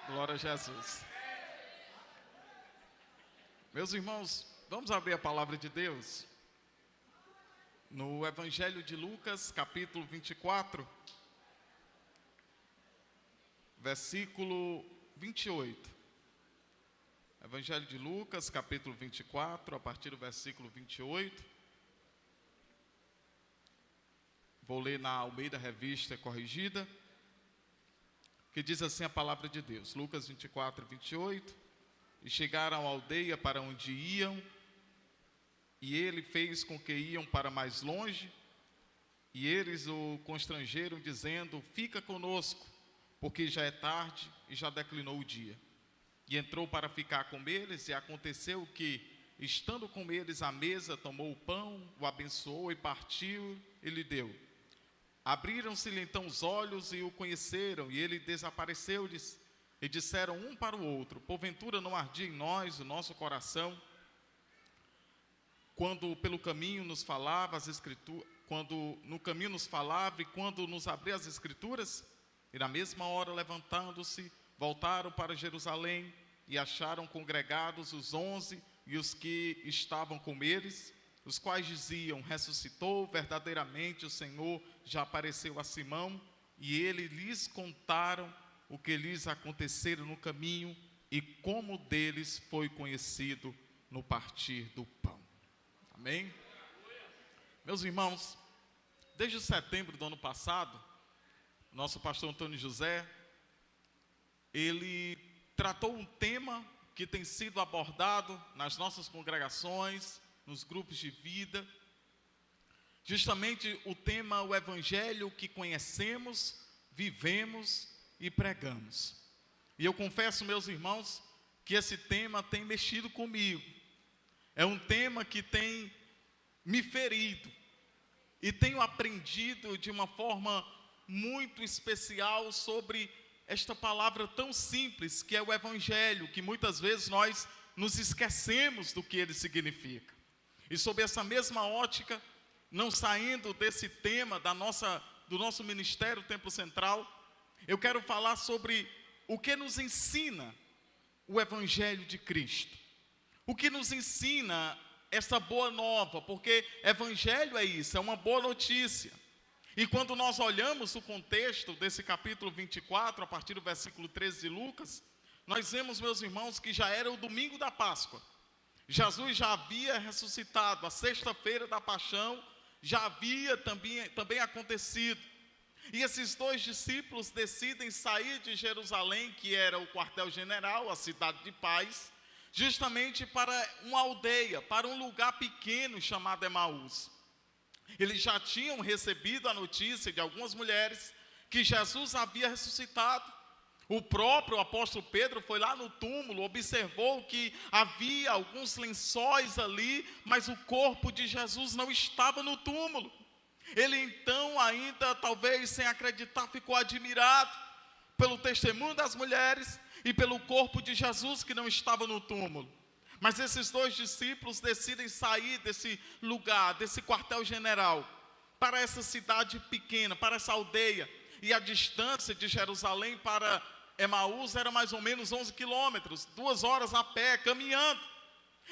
Glória a Jesus. Meus irmãos, vamos abrir a palavra de Deus no Evangelho de Lucas, capítulo 24, versículo 28. Evangelho de Lucas, capítulo 24, a partir do versículo 28. Vou ler na Almeida Revista Corrigida, que diz assim a palavra de Deus. Lucas 24, 28. E chegaram à aldeia para onde iam, e ele fez com que iam para mais longe, e eles o constrangeram, dizendo: fica conosco, porque já é tarde e já declinou o dia. E entrou para ficar com eles, e aconteceu que, estando com eles à mesa, tomou o pão, o abençoou e partiu e lhe deu. Abriram-se-lhe então os olhos e o conheceram, e ele desapareceu-lhes, e disseram um para o outro: porventura não ardia em nós o nosso coração, quando pelo caminho nos falava as escrituras, quando no caminho nos falava e quando nos abria as escrituras? E na mesma hora, levantando-se, voltaram para Jerusalém e acharam congregados os 11 e os que estavam com eles, os quais diziam: ressuscitou verdadeiramente o Senhor, já apareceu a Simão. E ele lhes contaram o que lhes acontecera no caminho e como deles foi conhecido no partir do pão. Amém? Meus irmãos, desde setembro do ano passado, nosso pastor Antônio José, ele tratou um tema que tem sido abordado nas nossas congregações, nos grupos de vida, justamente o tema, o evangelho que conhecemos, vivemos e pregamos. E eu confesso, meus irmãos, que esse tema tem mexido comigo. É um tema que tem me ferido e tenho aprendido de uma forma muito especial sobre esta palavra tão simples que é o evangelho, que muitas vezes nós nos esquecemos do que ele significa. E sob essa mesma ótica, não saindo desse tema do nosso ministério Templo Central, eu quero falar sobre o que nos ensina o Evangelho de Cristo. O que nos ensina essa boa nova, porque Evangelho é isso, é uma boa notícia. E quando nós olhamos o contexto desse capítulo 24, a partir do versículo 13 de Lucas, nós vemos, meus irmãos, que já era o domingo da Páscoa. Jesus já havia ressuscitado, a sexta-feira da paixão já havia também acontecido. E esses dois discípulos decidem sair de Jerusalém, que era o quartel-general, a cidade de paz, justamente para uma aldeia, para um lugar pequeno chamado Emaús. Eles já tinham recebido a notícia de algumas mulheres que Jesus havia ressuscitado. O próprio apóstolo Pedro foi lá no túmulo, observou que havia alguns lençóis ali, mas o corpo de Jesus não estava no túmulo. Ele então, ainda talvez sem acreditar, ficou admirado pelo testemunho das mulheres e pelo corpo de Jesus que não estava no túmulo. Mas esses dois discípulos decidem sair desse lugar, desse quartel-general, para essa cidade pequena, para essa aldeia. E a distância de Jerusalém para Emaús era mais ou menos 11 quilômetros, 2 horas a pé, caminhando.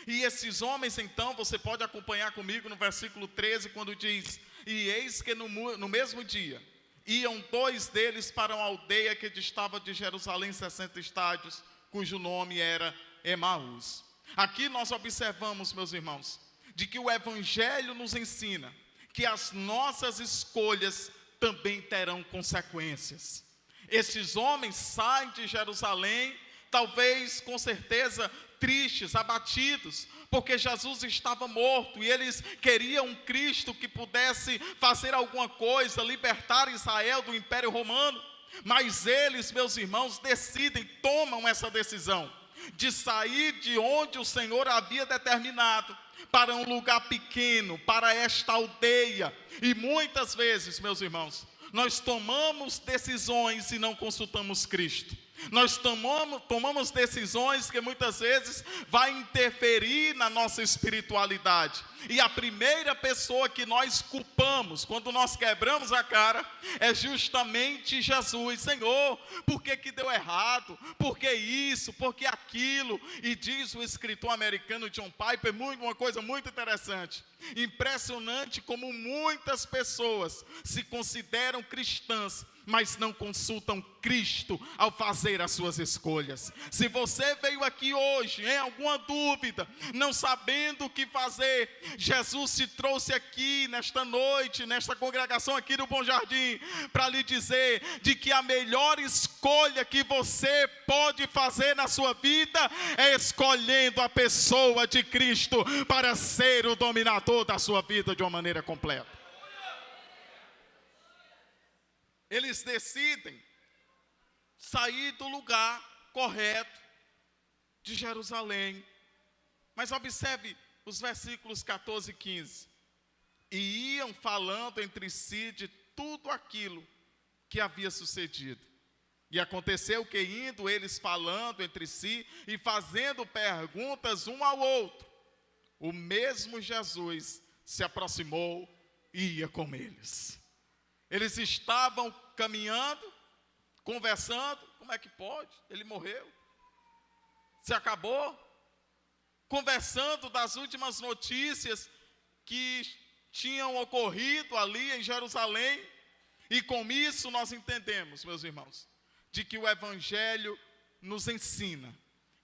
E esses homens, então, você pode acompanhar comigo no versículo 13, quando diz: e eis que no mesmo dia, iam 2 deles para uma aldeia que distava de Jerusalém 60 estádios, cujo nome era Emaús. Aqui nós observamos, meus irmãos, de que o Evangelho nos ensina que as nossas escolhas também terão consequências. Esses homens saem de Jerusalém, talvez, com certeza, tristes, abatidos, porque Jesus estava morto e eles queriam um Cristo que pudesse fazer alguma coisa, libertar Israel do Império Romano. Mas eles, meus irmãos, tomam essa decisão de sair de onde o Senhor havia determinado para um lugar pequeno, para esta aldeia. E muitas vezes, meus irmãos, nós tomamos decisões e não consultamos Cristo. Nós tomamos decisões que muitas vezes vai interferir na nossa espiritualidade. E a primeira pessoa que nós culpamos quando nós quebramos a cara é justamente Jesus. Senhor, por que que deu errado? Por que isso? Por que aquilo? E diz o escritor americano John Piper uma coisa muito interessante. Impressionante como muitas pessoas se consideram cristãs, mas não consultam Cristo ao fazer as suas escolhas. Se você veio aqui hoje em alguma dúvida, não sabendo o que fazer, Jesus te trouxe aqui nesta noite, nesta congregação aqui do Bom Jardim, para lhe dizer de que a melhor escolha que você pode fazer na sua vida é escolhendo a pessoa de Cristo para ser o dominador da sua vida de uma maneira completa. Eles decidem sair do lugar correto de Jerusalém. Mas observe os versículos 14 e 15. E iam falando entre si de tudo aquilo que havia sucedido. E aconteceu que, indo eles falando entre si e fazendo perguntas um ao outro, o mesmo Jesus se aproximou e ia com eles. Eles estavam caminhando, conversando. Como é que pode? Ele morreu. Se acabou. Conversando das últimas notícias que tinham ocorrido ali em Jerusalém. E com isso nós entendemos, meus irmãos, de que o Evangelho nos ensina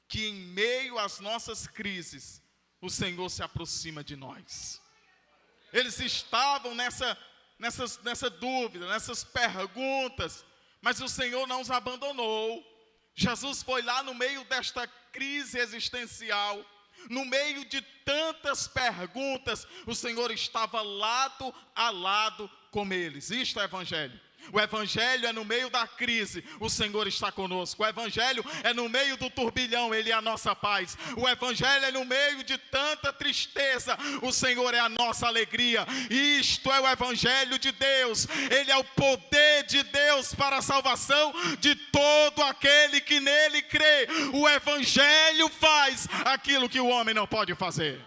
que em meio às nossas crises, o Senhor se aproxima de nós. Eles estavam nessa dúvida, nessas perguntas, mas o Senhor não os abandonou. Jesus foi lá no meio desta crise existencial, no meio de tantas perguntas, o Senhor estava lado a lado com eles. Isto é Evangelho. O Evangelho é no meio da crise, o Senhor está conosco. O Evangelho é no meio do turbilhão, Ele é a nossa paz. O Evangelho é no meio de tanta tristeza, o Senhor é a nossa alegria. Isto é o Evangelho de Deus. Ele é o poder de Deus para a salvação de todo aquele que nele crê. O Evangelho faz aquilo que o homem não pode fazer.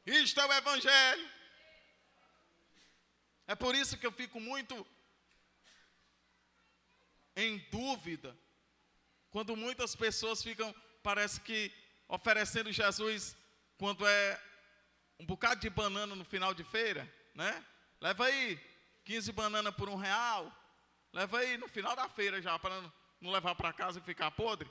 Isto é o Evangelho. É por isso que eu fico muito em dúvida quando muitas pessoas ficam, parece que, oferecendo Jesus quando é um bocado de banana no final de feira, né? Leva aí 15 bananas por R$1, leva aí no final da feira já, para não levar para casa e ficar podre.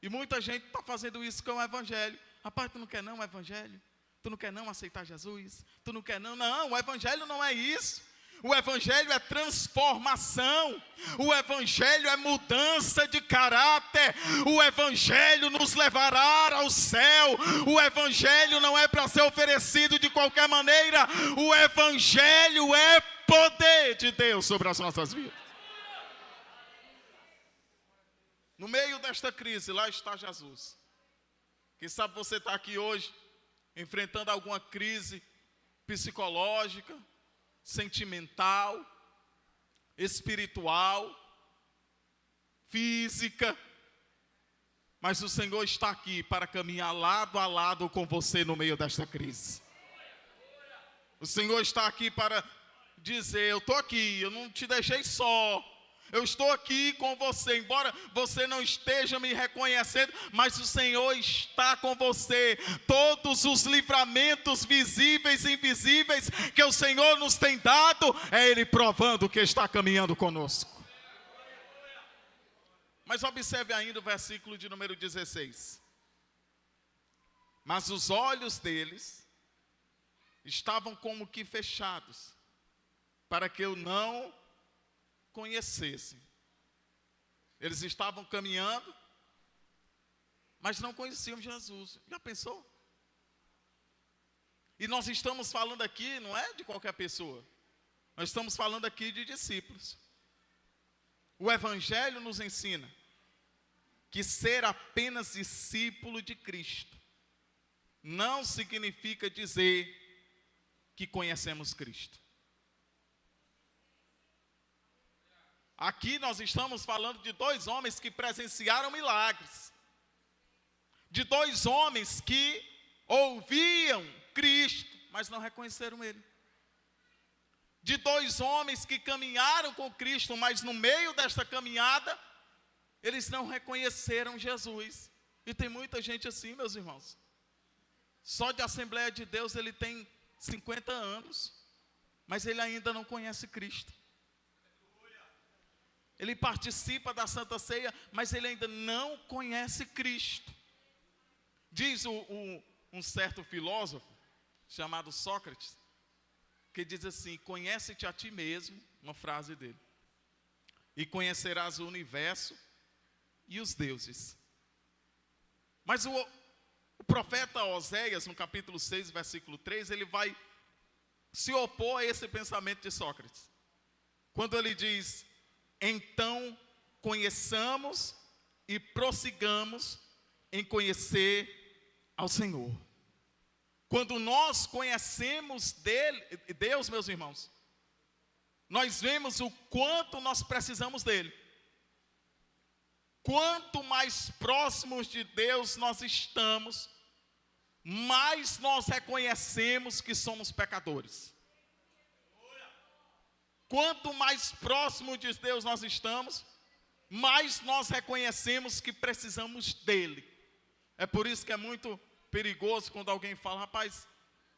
E muita gente está fazendo isso com o Evangelho. Rapaz, tu não quer não o Evangelho? Tu não quer não aceitar Jesus? Tu não quer não? Não, o Evangelho não é isso. O Evangelho é transformação. O Evangelho é mudança de caráter. O Evangelho nos levará ao céu. O Evangelho não é para ser oferecido de qualquer maneira. O Evangelho é poder de Deus sobre as nossas vidas. No meio desta crise, lá está Jesus. Quem sabe você está aqui hoje, enfrentando alguma crise psicológica, sentimental, espiritual, física, mas o Senhor está aqui para caminhar lado a lado com você no meio desta crise. O Senhor está aqui para dizer: eu estou aqui, eu não te deixei só. Eu estou aqui com você, embora você não esteja me reconhecendo, mas o Senhor está com você. Todos os livramentos visíveis e invisíveis que o Senhor nos tem dado, é Ele provando que está caminhando conosco. Mas observe ainda o versículo de número 16. Mas os olhos deles estavam como que fechados, para que eu não conhecessem. Eles estavam caminhando, mas não conheciam Jesus. Já pensou? E nós estamos falando aqui, não é de qualquer pessoa. Nós estamos falando aqui de discípulos. O Evangelho nos ensina que ser apenas discípulo de Cristo não significa dizer que conhecemos Cristo. Aqui nós estamos falando de 2 homens que presenciaram milagres. De 2 homens que ouviam Cristo, mas não reconheceram Ele. De 2 homens que caminharam com Cristo, mas no meio desta caminhada, eles não reconheceram Jesus. E tem muita gente assim, meus irmãos. Só de Assembleia de Deus ele tem 50 anos, mas ele ainda não conhece Cristo. Ele participa da Santa Ceia, mas ele ainda não conhece Cristo. Diz um certo filósofo, chamado Sócrates, que diz assim: conhece-te a ti mesmo, uma frase dele, e conhecerás o universo e os deuses. Mas o profeta Oséias, no capítulo 6, versículo 3, ele vai se opor a esse pensamento de Sócrates. Quando ele diz: então conheçamos e prossigamos em conhecer ao Senhor. Quando nós conhecemos Deus, meus irmãos, nós vemos o quanto nós precisamos dele. Quanto mais próximos de Deus nós estamos, mais nós reconhecemos que somos pecadores. Quanto mais próximo de Deus nós estamos, mais nós reconhecemos que precisamos dele. É por isso que é muito perigoso quando alguém fala: rapaz,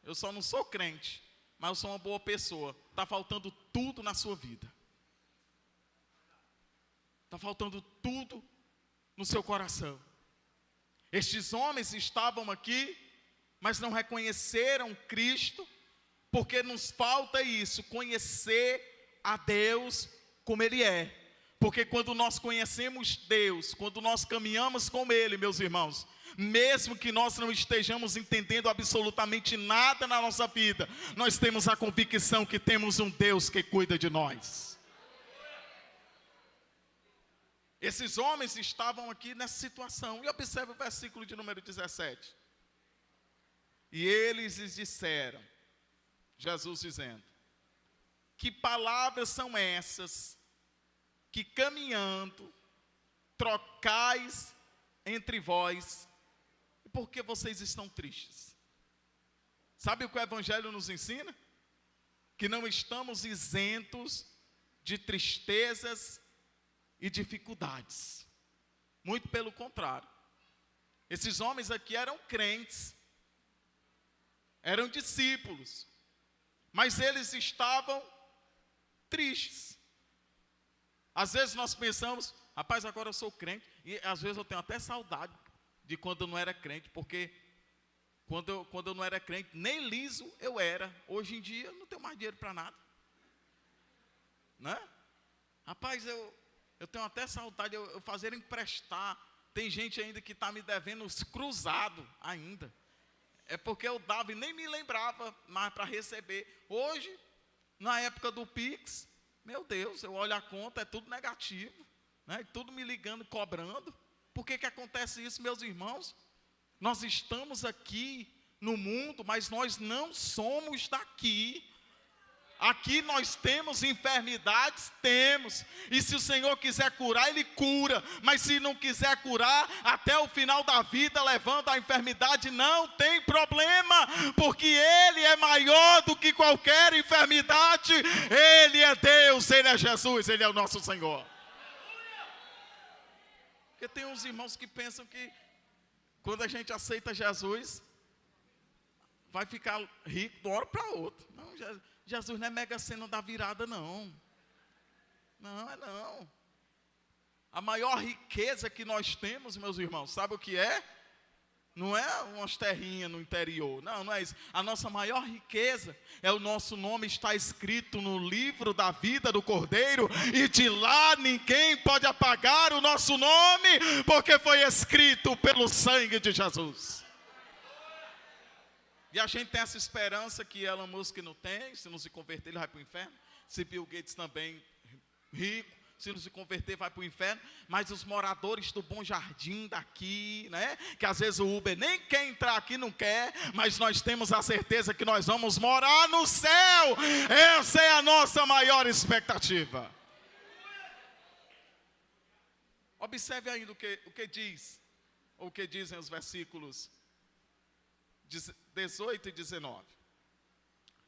eu só não sou crente, mas eu sou uma boa pessoa. Está faltando tudo na sua vida. Está faltando tudo no seu coração. Estes homens estavam aqui, mas não reconheceram Cristo, porque nos falta isso, conhecer a Deus como Ele é. Porque quando nós conhecemos Deus, quando nós caminhamos com Ele, meus irmãos, mesmo que nós não estejamos entendendo absolutamente nada na nossa vida, nós temos a convicção que temos um Deus que cuida de nós. Esses homens estavam aqui nessa situação. E observe o versículo de número 17. E eles lhes disseram, Jesus dizendo: que palavras são essas que caminhando trocais entre vós, e por que vocês estão tristes? Sabe o que o Evangelho nos ensina? Que não estamos isentos de tristezas e dificuldades. Muito pelo contrário. Esses homens aqui eram crentes, eram discípulos, mas eles estavam tristes. Às vezes nós pensamos: rapaz, agora eu sou crente, e às vezes eu tenho até saudade de quando eu não era crente, porque quando eu não era crente, nem liso eu era. Hoje em dia eu não tenho mais dinheiro para nada, né? Rapaz, eu tenho até saudade de eu fazer emprestar. Tem gente ainda que está me devendo os cruzados ainda. É porque eu dava e nem me lembrava mais para receber. Hoje, na época do Pix, meu Deus, eu olho a conta, é tudo negativo, né? Tudo me ligando, cobrando. Por que acontece isso, meus irmãos? Nós estamos aqui no mundo, mas nós não somos daqui. Aqui nós temos enfermidades, temos, e se o Senhor quiser curar, Ele cura, mas se não quiser curar, até o final da vida, levando a enfermidade, não tem problema, porque Ele é maior do que qualquer enfermidade. Ele é Deus, Ele é Jesus, Ele é o nosso Senhor. Porque tem uns irmãos que pensam que quando a gente aceita Jesus, vai ficar rico de uma hora para outra. Não, Jesus não é Mega Sena da virada, não. Não, é não. A maior riqueza que nós temos, meus irmãos, sabe o que é? Não é umas terrinhas no interior, não é isso. A nossa maior riqueza é o nosso nome está escrito no livro da vida do Cordeiro, e de lá ninguém pode apagar o nosso nome, porque foi escrito pelo sangue de Jesus. E a gente tem essa esperança que Elon Musk não tem. Se não se converter, ele vai para o inferno. Se Bill Gates também, rico, se não se converter, vai para o inferno. Mas os moradores do Bom Jardim daqui, né? Que às vezes o Uber nem quer entrar aqui, não quer. Mas nós temos a certeza que nós vamos morar no céu. Essa é a nossa maior expectativa. Observe ainda o que diz, ou o que dizem os versículos 18 e 19.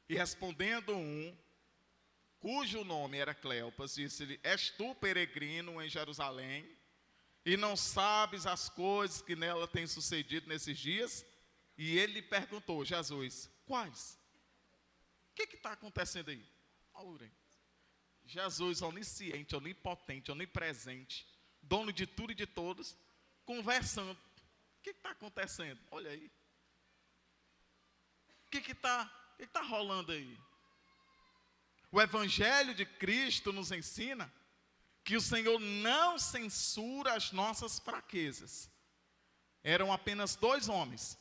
E respondendo um, cujo nome era Cleopas, disse-lhe: és tu peregrino em Jerusalém, e não sabes as coisas que nela têm sucedido nesses dias? E ele lhe perguntou, Jesus, quais? O que está acontecendo aí? Orem. Jesus, onisciente, onipotente, onipresente, dono de tudo e de todos, conversando. O que está acontecendo? Olha aí. O que está rolando aí? O Evangelho de Cristo nos ensina que o Senhor não censura as nossas fraquezas. Eram apenas 2 homens,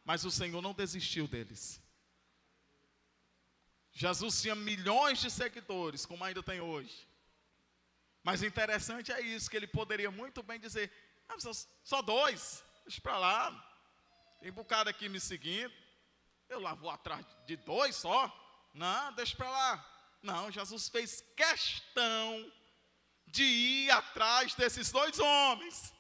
mas o Senhor não desistiu deles. Jesus tinha milhões de seguidores, como ainda tem hoje. Mas interessante é isso, que ele poderia muito bem dizer: só 2, deixa para lá. Tem um bocado aqui me seguindo, eu lá vou atrás de 2 só. Não, deixa para lá. Não, Jesus fez questão de ir atrás desses 2 homens.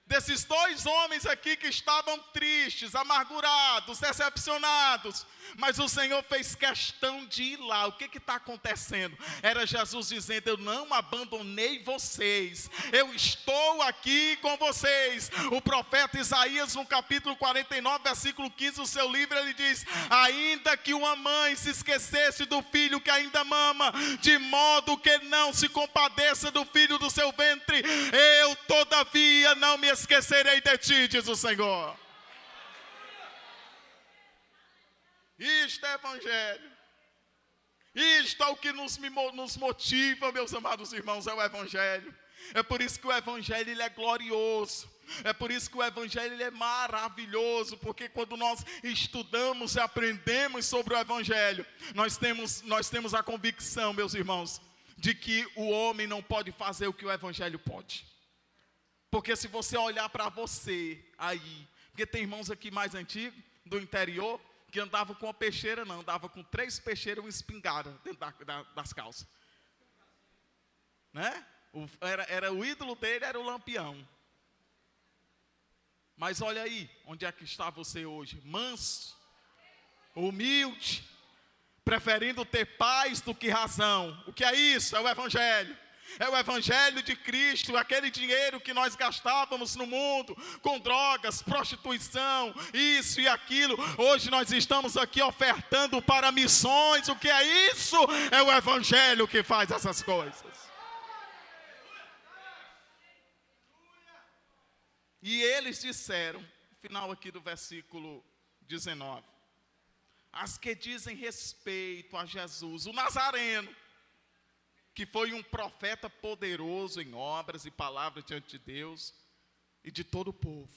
Desses 2 homens aqui que estavam tristes, amargurados, decepcionados. Mas o Senhor fez questão de ir lá. O que está acontecendo? Era Jesus dizendo: eu não abandonei vocês. Eu estou aqui com vocês. O profeta Isaías, no capítulo 49, versículo 15 do seu livro, ele diz: ainda que uma mãe se esquecesse do filho que ainda mama, de modo que não se compadeça do filho do seu ventre, eu todavia não me esquecerei de ti, diz o Senhor. Isto é Evangelho. Isto é o que nos motiva, meus amados irmãos, é o Evangelho. É por isso que o Evangelho ele é glorioso. É por isso que o Evangelho ele é maravilhoso. Porque quando nós estudamos e aprendemos sobre o Evangelho, nós temos a convicção, meus irmãos, de que o homem não pode fazer o que o Evangelho pode. Porque se você olhar para você aí, porque tem irmãos aqui mais antigos, do interior, que andavam com a peixeira, não, andava com 3 peixeiras e uma espingarda dentro das calças. Né? Era o ídolo dele, era o lampião. Mas olha aí, onde é que está você hoje? Manso, humilde, preferindo ter paz do que razão. O que é isso? É o Evangelho. É o Evangelho de Cristo. Aquele dinheiro que nós gastávamos no mundo com drogas, prostituição, isso e aquilo, hoje nós estamos aqui ofertando para missões. O que é isso? É o Evangelho que faz essas coisas. E eles disseram, final aqui do versículo 19, as que dizem respeito a Jesus, o Nazareno, que foi um profeta poderoso em obras e palavras diante de Deus e de todo o povo.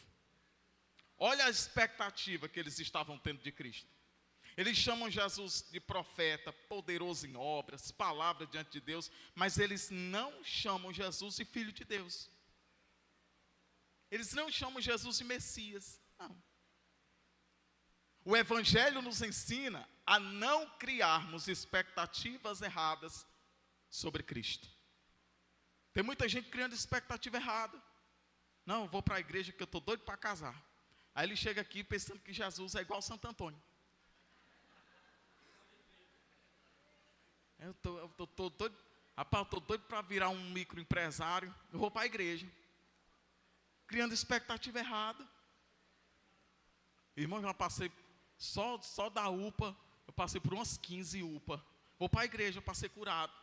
Olha a expectativa que eles estavam tendo de Cristo. Eles chamam Jesus de profeta, poderoso em obras, palavras diante de Deus, mas eles não chamam Jesus de filho de Deus. Eles não chamam Jesus de Messias, não. O Evangelho nos ensina a não criarmos expectativas erradas sobre Cristo. Tem muita gente criando expectativa errada. Não, eu vou para a igreja que eu estou doido para casar. Aí ele chega aqui pensando que Jesus é igual Santo Antônio. Eu estou doido, rapaz, eu estou doido para virar um microempresário. Eu vou para a igreja. Criando expectativa errada. Irmão, já passei só da UPA, eu passei por umas 15 UPA. Vou para a igreja para ser curado.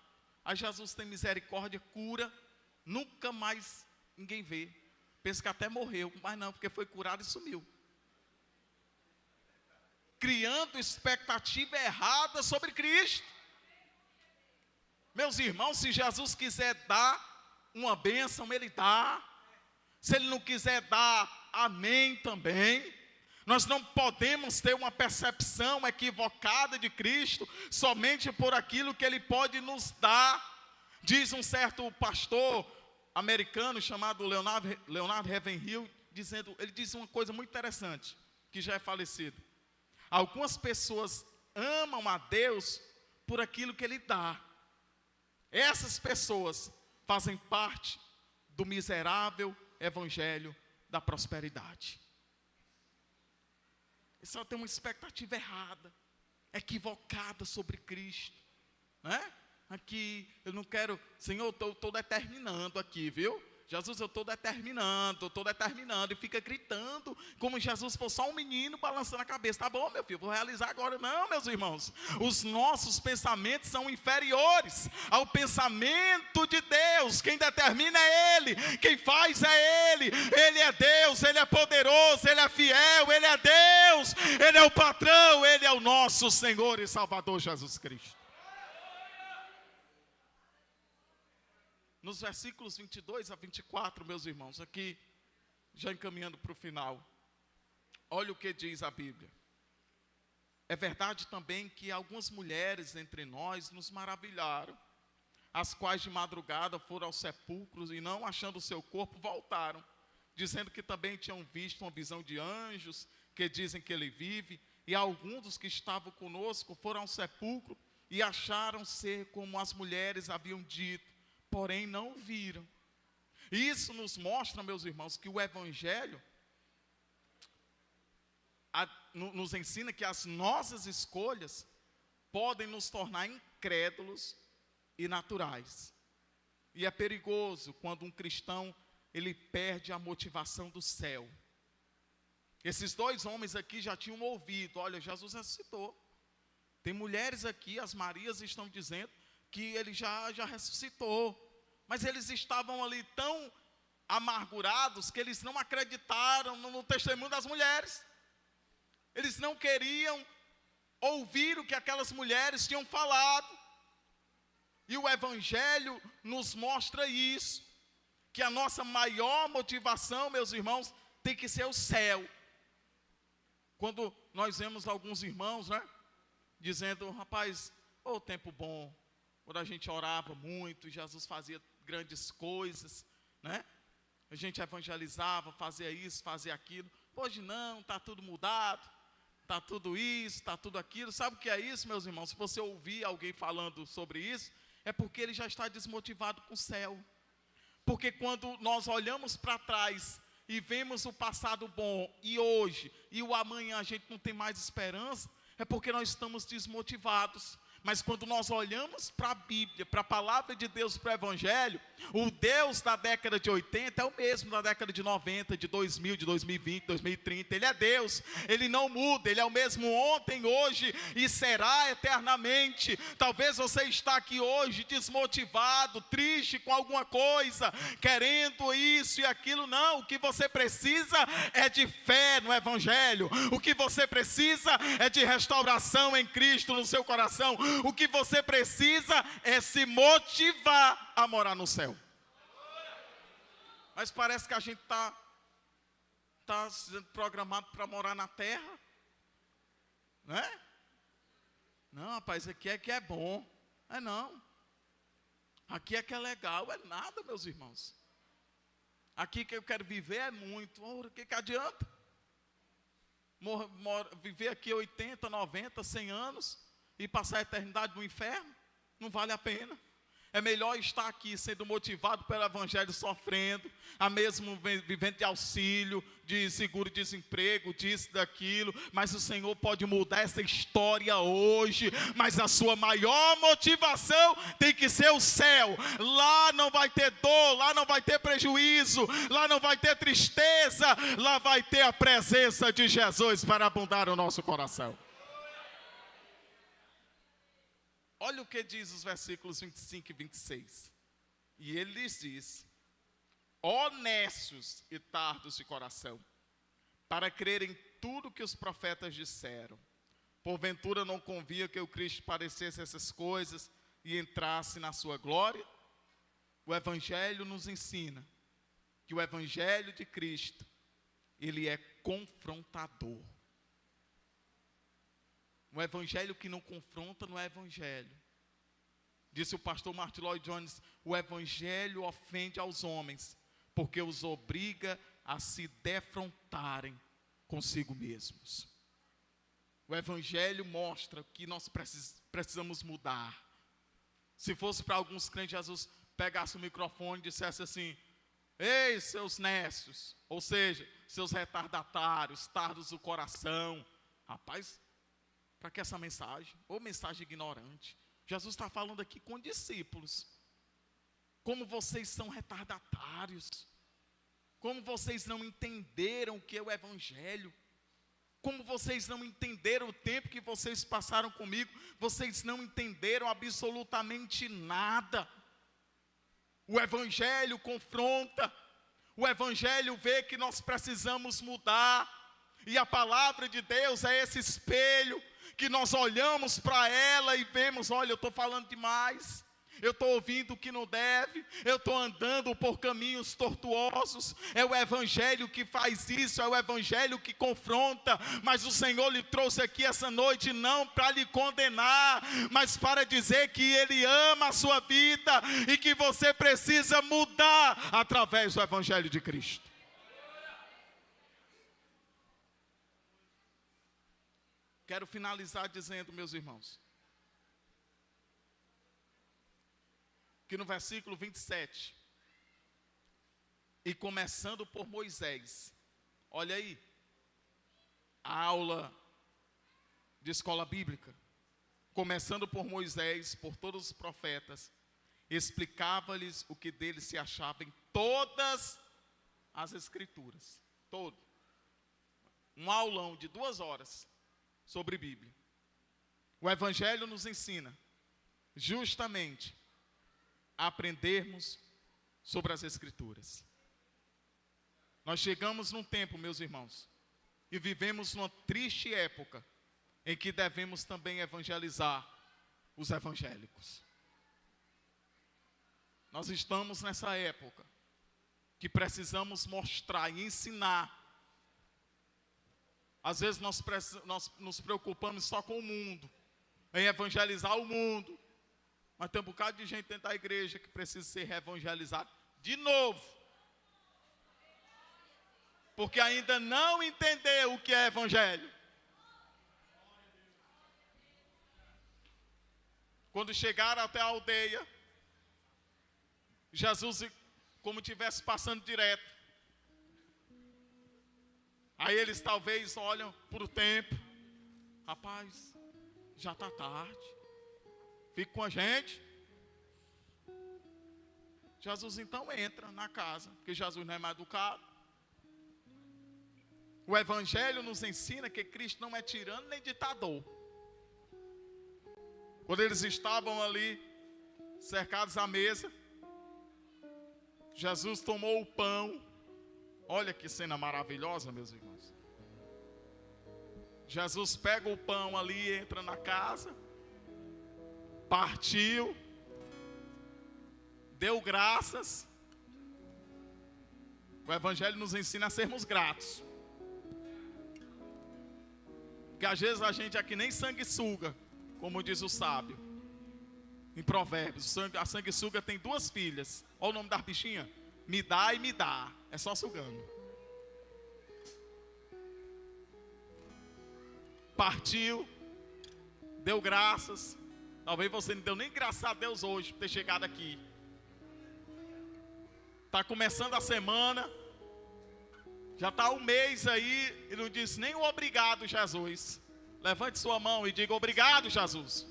Aí Jesus tem misericórdia, cura, nunca mais ninguém vê. Pensa que até morreu, mas não, porque foi curado e sumiu. Criando expectativa errada sobre Cristo. Meus irmãos, se Jesus quiser dar uma bênção, Ele dá. Se Ele não quiser dar, amém também. Nós não podemos ter uma percepção equivocada de Cristo somente por aquilo que Ele pode nos dar. Diz um certo pastor americano chamado Leonard Ravenhill, ele diz uma coisa muito interessante, que já é falecido. Algumas pessoas amam a Deus por aquilo que Ele dá. Essas pessoas fazem parte do miserável evangelho da prosperidade. Isso só tem uma expectativa errada, equivocada sobre Cristo, né? Aqui, eu não quero, Senhor, eu estou determinando aqui, viu? Jesus, eu estou determinando, e fica gritando, como Jesus fosse só um menino balançando a cabeça. Tá bom, meu filho, vou realizar agora. Não, meus irmãos, os nossos pensamentos são inferiores ao pensamento de Deus. Quem determina é Ele, quem faz é Ele. Ele é Deus, Ele é poderoso, Ele é fiel, Ele é Deus, Ele é o patrão, Ele é o nosso Senhor e Salvador Jesus Cristo. Nos versículos 22 a 24, meus irmãos, aqui, já encaminhando para o final, olha o que diz a Bíblia. É verdade também que algumas mulheres entre nós nos maravilharam, as quais de madrugada foram aos sepulcros e não achando o seu corpo, voltaram, dizendo que também tinham visto uma visão de anjos, que dizem que ele vive, e alguns dos que estavam conosco foram ao sepulcro e acharam ser como as mulheres haviam dito, porém não viram. Isso nos mostra, meus irmãos, que o Evangelho nos ensina que as nossas escolhas podem nos tornar incrédulos e naturais. E é perigoso quando um cristão ele perde a motivação do céu. Esses dois homens aqui já tinham ouvido, olha, Jesus ressuscitou. Tem mulheres aqui, as Marias estão dizendo que ele já ressuscitou, mas eles estavam ali tão amargurados que eles não acreditaram no testemunho das mulheres. Eles não queriam ouvir o que aquelas mulheres tinham falado. E o Evangelho nos mostra isso, que a nossa maior motivação, meus irmãos, tem que ser o céu. Quando nós vemos alguns irmãos, né, dizendo, rapaz, ô tempo bom, quando a gente orava muito, Jesus fazia grandes coisas, né? A gente evangelizava, fazia isso, fazia aquilo. Hoje não, está tudo mudado, está tudo isso, está tudo aquilo. Sabe o que é isso, meus irmãos? Se você ouvir alguém falando sobre isso, é porque ele já está desmotivado com o céu. Porque quando nós olhamos para trás e vemos o passado bom e hoje e o amanhã a gente não tem mais esperança, é porque nós estamos desmotivados. Mas quando nós olhamos para a Bíblia, para a palavra de Deus, para o Evangelho, o Deus da década de 80 é o mesmo da década de 90, de 2000, de 2020, 2030. Ele é Deus, Ele não muda, Ele é o mesmo ontem, hoje e será eternamente. Talvez você está aqui hoje desmotivado, triste com alguma coisa, querendo isso e aquilo. Não, o que você precisa é de fé no Evangelho. O que você precisa é de restauração em Cristo no seu coração. O que você precisa é se motivar a morar no céu. Mas parece que a gente está sendo programado para morar na terra, né? Não, rapaz, aqui é que é bom. É não. Aqui é que é legal. É nada, meus irmãos. Aqui que eu quero viver é muito. O que adianta? Viver aqui 80, 90, 100 anos e passar a eternidade no inferno? Não vale a pena. É melhor estar aqui sendo motivado pelo Evangelho, sofrendo, a mesmo vivendo de auxílio, de seguro-desemprego, disso, daquilo. Mas o Senhor pode mudar essa história hoje. Mas a sua maior motivação tem que ser o céu. Lá não vai ter dor, lá não vai ter prejuízo, lá não vai ter tristeza, lá vai ter a presença de Jesus para abundar o nosso coração. Olha o que diz os versículos 25 e 26. E ele lhes diz: honestos e tardos de coração, para crerem tudo que os profetas disseram. Porventura não convia que o Cristo padecesse essas coisas e entrasse na sua glória? O Evangelho nos ensina que o Evangelho de Cristo, ele é confrontador. Um evangelho que não confronta não é evangelho. Disse o pastor Martin Lloyd Jones: o evangelho ofende aos homens, porque os obriga a se defrontarem consigo mesmos. O evangelho mostra que nós precisamos mudar. Se fosse para alguns crentes, Jesus pegasse o microfone e dissesse assim: Ei, seus nécios, ou seja, seus retardatários, tardos do coração. Rapaz, para que essa mensagem? Ou mensagem ignorante. Jesus está falando aqui com discípulos. Como vocês são retardatários. Como vocês não entenderam o que é o Evangelho. Como vocês não entenderam o tempo que vocês passaram comigo. Vocês não entenderam absolutamente nada. O Evangelho confronta. O Evangelho vê que nós precisamos mudar. E a palavra de Deus é esse espelho que nós olhamos para ela e vemos, olha, eu estou falando demais. Eu estou ouvindo o que não deve, eu estou andando por caminhos tortuosos. É o Evangelho que faz isso, é o Evangelho que confronta. Mas o Senhor lhe trouxe aqui essa noite não para lhe condenar, mas para dizer que Ele ama a sua vida e que você precisa mudar através do Evangelho de Cristo. Quero finalizar dizendo, meus irmãos, que no versículo 27, e começando por Moisés, olha aí, a aula de escola bíblica, começando por Moisés, por todos os profetas, explicava-lhes o que deles se achava em todas as escrituras, todo, um aulão de 2 horas sobre Bíblia. O Evangelho nos ensina justamente a aprendermos sobre as Escrituras. Nós chegamos num tempo, meus irmãos, e vivemos numa triste época, em que devemos também evangelizar os evangélicos. Nós estamos nessa época, que precisamos mostrar e ensinar. Às vezes nós nos preocupamos só com o mundo, em evangelizar o mundo. Mas tem um bocado de gente dentro da igreja que precisa ser reevangelizado de novo. Porque ainda não entendeu o que é evangelho. Quando chegaram até a aldeia, Jesus, como tivesse passando direto. Aí eles talvez olham para o tempo. Rapaz, já está tarde. Fica com a gente. Jesus então entra na casa, porque Jesus não é mais educado. O Evangelho nos ensina que Cristo não é tirano nem ditador. Quando eles estavam ali, cercados à mesa, Jesus tomou o pão. Olha que cena maravilhosa, meus irmãos. Jesus pega o pão ali, entra na casa, partiu, deu graças. O Evangelho nos ensina a sermos gratos. Porque às vezes a gente é que nem sanguessuga, como diz o sábio em Provérbios. A sanguessuga tem 2 filhas. Olha o nome das bichinhas: me dá e me dá. É só sugando. Partiu, deu graças. Talvez você não deu nem graças a Deus hoje por ter chegado aqui. Está começando a semana. Já está um mês aí e não disse nem o obrigado, Jesus. Levante sua mão e diga: obrigado, Jesus.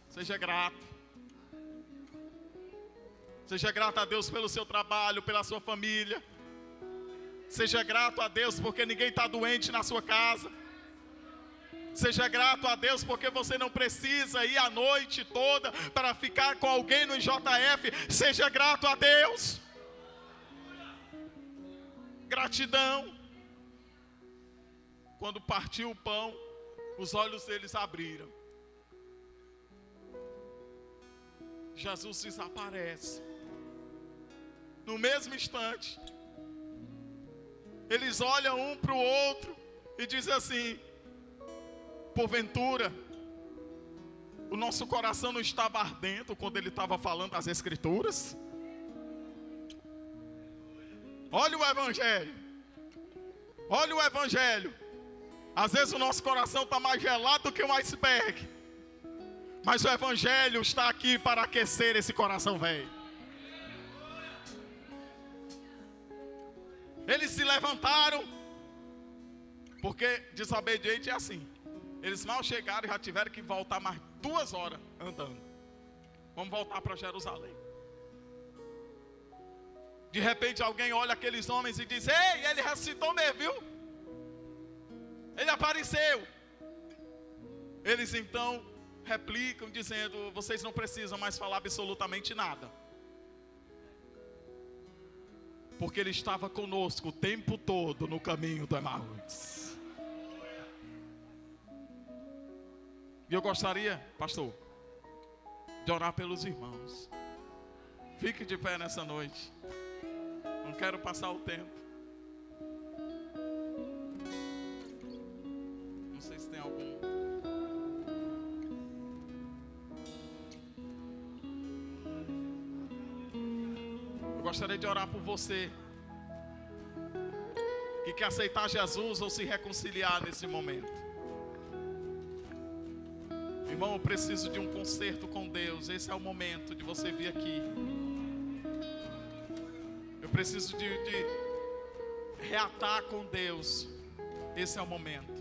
Seja grato. Seja grato a Deus pelo seu trabalho, pela sua família. Seja grato a Deus porque ninguém está doente na sua casa. Seja grato a Deus porque você não precisa ir a noite toda para ficar com alguém no IJF. Seja grato a Deus. Gratidão. Quando partiu o pão, os olhos deles abriram. Jesus desaparece. No mesmo instante, eles olham um para o outro e dizem assim: porventura, o nosso coração não estava ardendo quando ele estava falando das Escrituras? Olha o Evangelho. Olha o Evangelho. Às vezes o nosso coração está mais gelado do que um iceberg. Mas o Evangelho está aqui para aquecer esse coração velho. Eles se levantaram, porque desobediente é assim. Eles mal chegaram e já tiveram que voltar mais 2 horas andando. Vamos voltar para Jerusalém. De repente alguém olha aqueles homens e diz: ei, ele ressuscitou mesmo, viu? Ele apareceu. Eles então replicam dizendo: vocês não precisam mais falar absolutamente nada, porque ele estava conosco o tempo todo no caminho do Emaús. E eu gostaria, pastor, de orar pelos irmãos. Fique de pé nessa noite. Não quero passar o tempo. Não sei se tem algum. Eu gostaria de orar por você que quer aceitar Jesus ou se reconciliar nesse momento. Irmão, eu preciso de um conserto com Deus. Esse é o momento de você vir aqui. Eu preciso de reatar com Deus. Esse é o momento.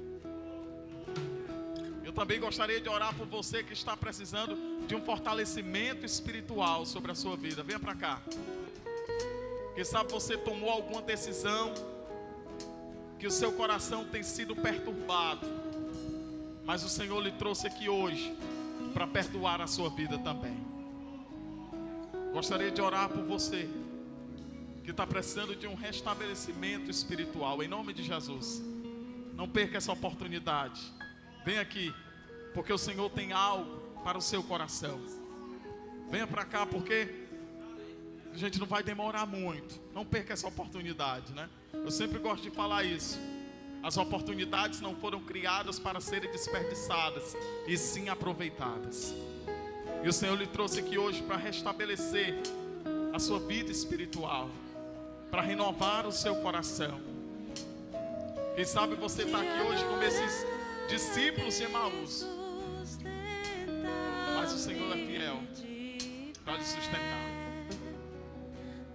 Eu também gostaria de orar por você que está precisando de um fortalecimento espiritual sobre a sua vida. Venha para cá. Quem sabe você tomou alguma decisão que o seu coração tem sido perturbado, mas o Senhor lhe trouxe aqui hoje para perdoar a sua vida também. Gostaria de orar por você que está precisando de um restabelecimento espiritual, em nome de Jesus. Não perca essa oportunidade. Vem aqui, porque o Senhor tem algo para o seu coração. Venha para cá, porque a gente não vai demorar muito. Não perca essa oportunidade, né? Eu sempre gosto de falar isso. As oportunidades não foram criadas para serem desperdiçadas, e sim aproveitadas. E o Senhor lhe trouxe aqui hoje para restabelecer a sua vida espiritual, para renovar o seu coração. Quem sabe você está aqui hoje como esses discípulos de Emaús, mas o Senhor é fiel para lhe sustentar.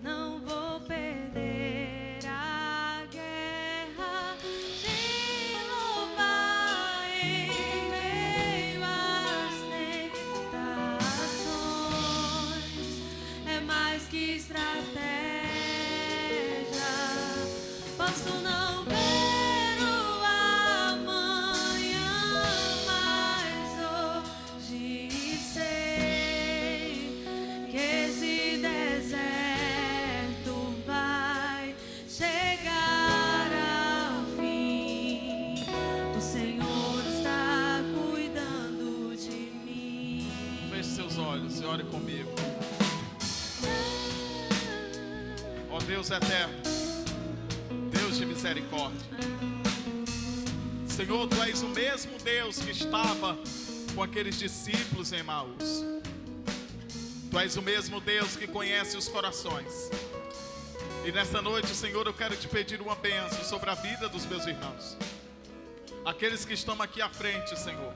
Não vou perder a guerra, te louvar em meio às tentações. É mais que estratégia. Posso não ver o amanhã, mas hoje sei que esse deserto vai chegar ao fim. O Senhor está cuidando de mim. Feche seus olhos e ore comigo. Ó Deus eterno, Deus de misericórdia, Senhor, Tu és o mesmo Deus que estava com aqueles discípulos em Emaús. Tu és o mesmo Deus que conhece os corações. E nesta noite, Senhor, eu quero te pedir uma bênção sobre a vida dos meus irmãos, aqueles que estão aqui à frente, Senhor.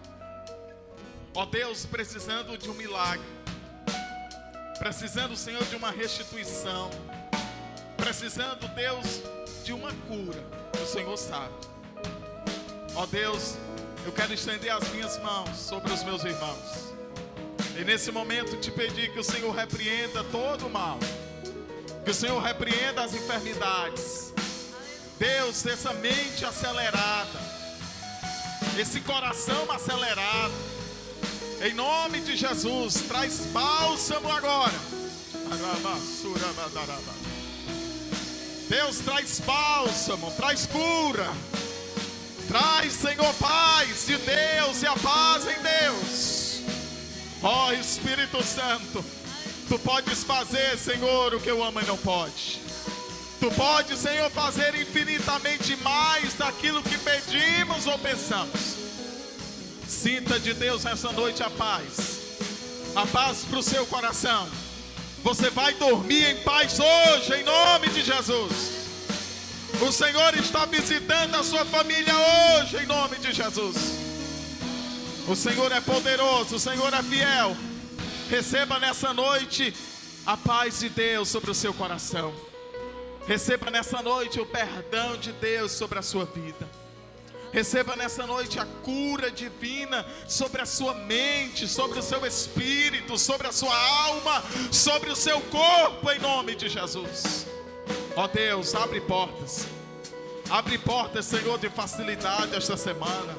Ó Deus, precisando de um milagre, precisando, Senhor, de uma restituição, precisando, Deus, de uma cura. O Senhor sabe. Ó Deus, eu quero estender as minhas mãos sobre os meus irmãos. E nesse momento te pedir que o Senhor repreenda todo o mal, que o Senhor repreenda as enfermidades. Deus, essa mente acelerada, esse coração acelerado, em nome de Jesus, traz bálsamo agora. Deus, traz bálsamo, traz cura, traz, Senhor, paz de Deus e a paz em Deus. Ó Espírito Santo, Tu podes fazer, Senhor, o que o homem não pode. Tu podes, Senhor, fazer infinitamente mais daquilo que pedimos ou pensamos. Sinta de Deus nessa noite a paz para o seu coração. Você vai dormir em paz hoje, em nome de Jesus. O Senhor está visitando a sua família hoje, em nome de Jesus. O Senhor é poderoso, o Senhor é fiel. Receba nessa noite a paz de Deus sobre o seu coração. Receba nessa noite o perdão de Deus sobre a sua vida. Receba nessa noite a cura divina sobre a sua mente, sobre o seu espírito, sobre a sua alma, sobre o seu corpo, em nome de Jesus. Ó Deus, abre portas. Abre portas, Senhor, de facilidade esta semana.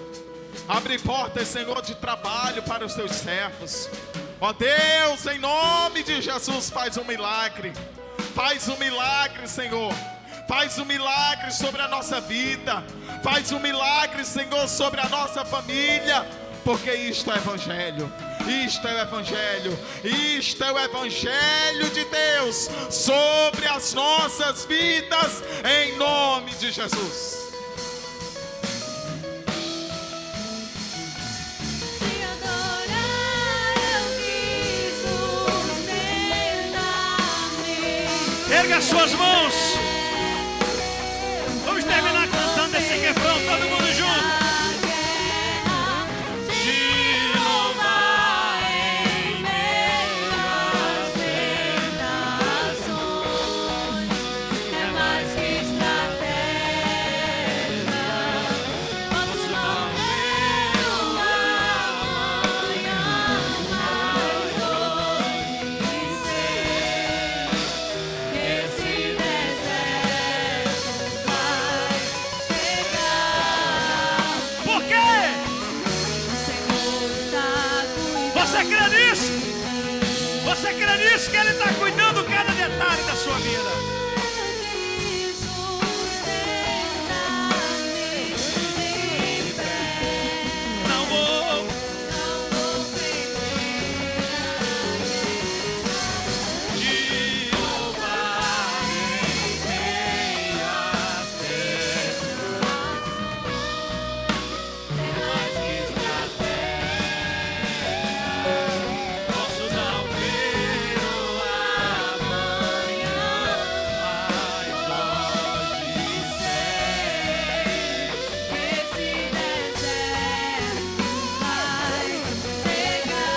Abre portas, Senhor, de trabalho para os teus servos. Ó Deus, em nome de Jesus, faz um milagre. Faz um milagre, Senhor. Faz um milagre sobre a nossa vida. Faz um milagre, Senhor, sobre a nossa família. Porque isto é Evangelho. Isto é o Evangelho. Isto é o Evangelho de Deus sobre as nossas vidas, em nome de Jesus. Erga as suas mãos. Vamos terminar cantando esse refrão, todo mundo junto. Te louvar em meio às tentações é mais que estratégia. Posso não ver o amanhã, mas hoje sei que esse deserto vai chegar. Por quê? O Senhor está cuidando. Você crê nisso? Você crê nisso que Ele está cuidando cada detalhe da sua vida? Que sustentar-me de pé. Não vou. Não vou perder Te louvar em meio às tentações é mais que estratégia. Posso não ver o amanhã, mas hoje sei que esse deserto vai chegar.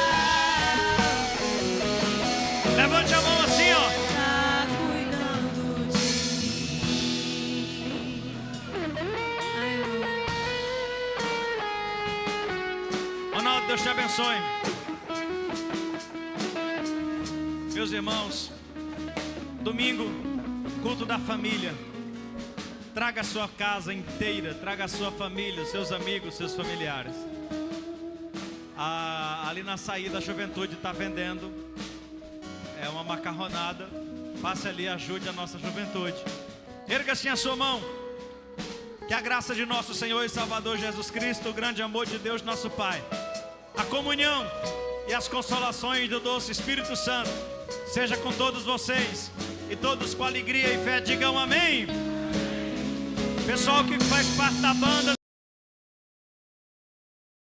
Levante a mão assim, ó. Está cuidando de mim. Ronaldo, Deus te abençoe. Meus irmãos, domingo, culto da família. Traga a sua casa inteira, traga a sua família, os seus amigos, seus familiares. Ali na saída a juventude está vendendo. É uma macarronada. Passe ali e ajude a nossa juventude. Erga assim a sua mão. Que a graça de nosso Senhor e Salvador Jesus Cristo, o grande amor de Deus nosso Pai, a comunhão e as consolações do doce Espírito Santo seja com todos vocês. E todos com alegria e fé digam amém. Pessoal que faz parte da banda